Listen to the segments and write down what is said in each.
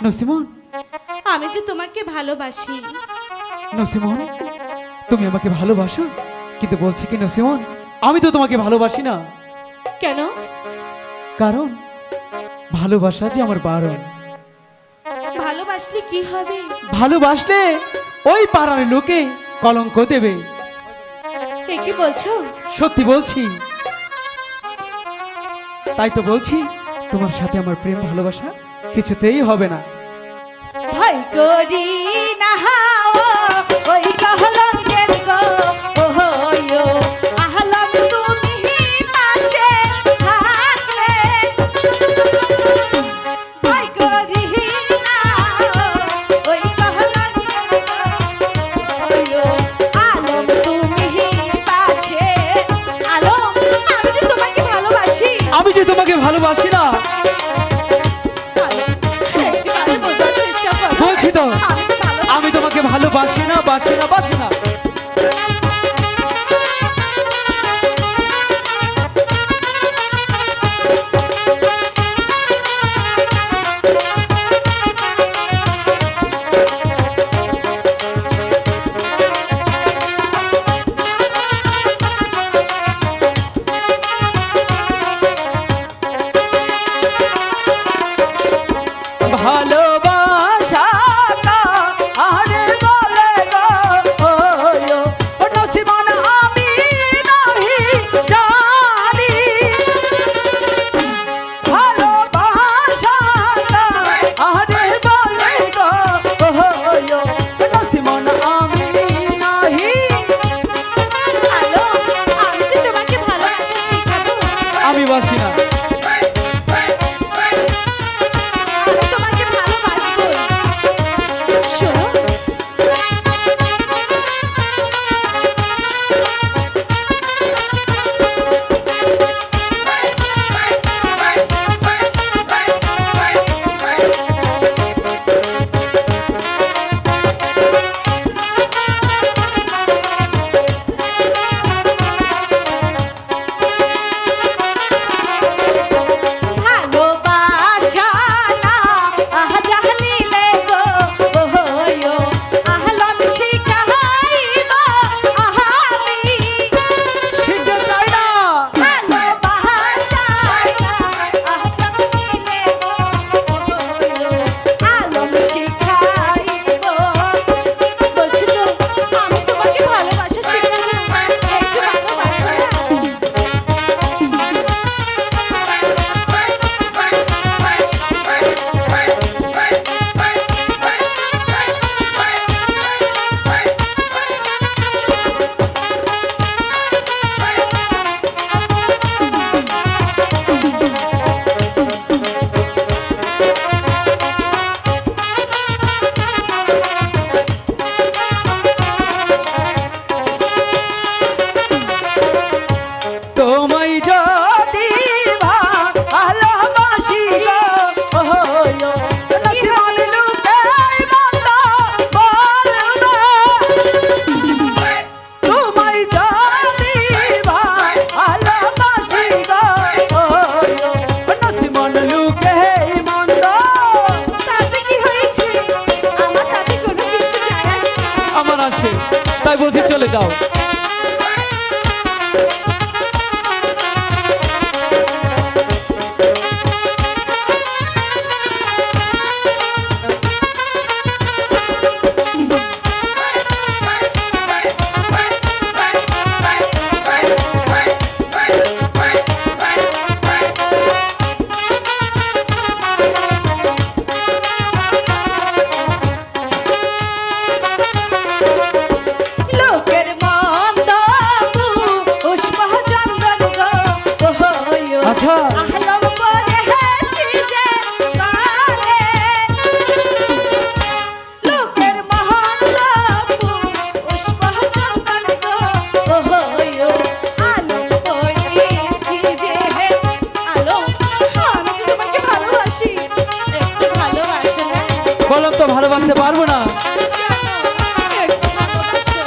নসিমন, আমি যে তোমাকে ভালোবাসি। নসিমন তুমি আমাকে ভালোবাসো, কিন্তু বলছি কি নসিমন আমি তো তোমাকে ভালোবাসি না। কেন? কারণ ভালোবাসা যে আমার বারণ। ভালোবাসলে কি হবে? ভালোবাসলে ওই পাড়ার লোকে কলঙ্ক দেবে। এ কি বলছো? সত্যি বলছি। তাই তো বলছি তোমার সাথে আমার প্রেম ভালোবাসা কিছুতেই হবে না। ভয় করি না ওই কলঙ্কের গো ওহো আহলাম তুমি পাশে থাকলে। ভয় করি না ওই কলঙ্কের গো ওহো আলম তুমি পাশে। আলম, আমি যে তোমাকে ভালোবাসি। আমি যে তোমাকে ভালোবাসি না বলছি তো, আমি তোমাকে ভালোবাসি না, বাসি না, বাসি না। ভালোবাসাটা আরে বলে গো ওয়ো ও নসিমন আমি নাহি জানি। ভালোবাসাটা আরে বলে গো ওয়ো ও নসিমন আমি নাহি। আলম, আমি যে তোমাকে ভালোবাসা শিখাবো। আমি বাসি না। আমি তোমাকে ভালোবাসবো। শোনো, ভালোবাসা না আহ জানিলে গো ওহো আহলাম শিখাইব আমি। শিখতে চাই না। ভালোবাসা না আহ জানিলে গো ওহো আলম শিখাইব। বলছি তো, আমি তোমাকে ভালোবাসা শিখাবো। একটু ভালোবাসো না? তোমায় যদি ভালোবাসি গো ওয়ো নসিমন লুকে মন্দ বলবে। তোমায় যদি ভালোবাসি গো ওয়ো নসিমন লুকে মন্দ। তাতে কি হয়েছে? আমার তাতে কোনো কিছু যায় আসে না। আমার আসে, তাই বলছি চলে যাও। লোকের মন্দ পুষ্প চন্দন গো ওহো আচ্ছা। আহলাম পড়েছি যে কানে। লোকের মন্দ পুষ্প চন্দন গো ওহো আলম পড়েছি যে। আলম, আমি যে তোমাকে ভালোবাসি। একটু ভালোবাসো না? বললাম তো ভালোবাসতে পারবো না। একটু ভালোবাসো।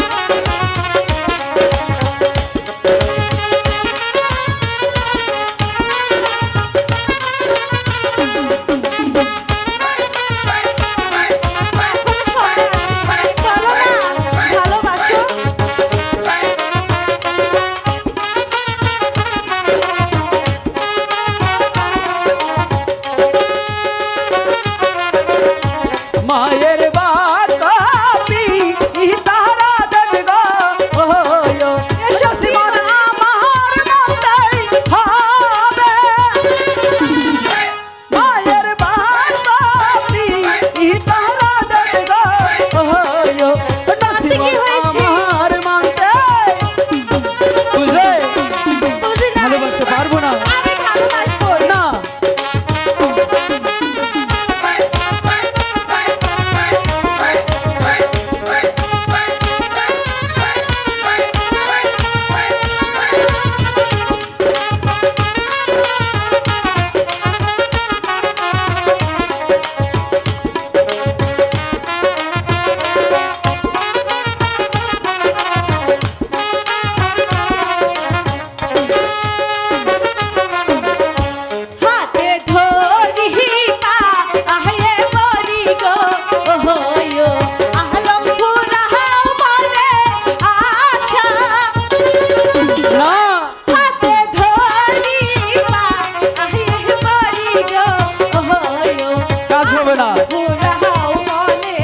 হবে না। ফুরাও মনে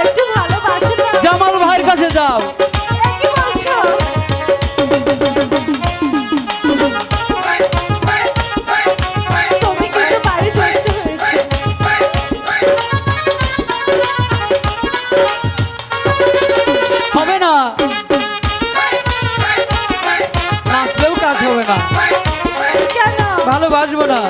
একটু ভালোবাসো না। জামাল ভাইয়ের কাছে যাও। এ কি বলছো? তুমি কিন্তু বাড়ি নষ্ট হয়েছে। হবে না, নাচলেও কাজ হবে না, কেন? ভালোবাসবো না।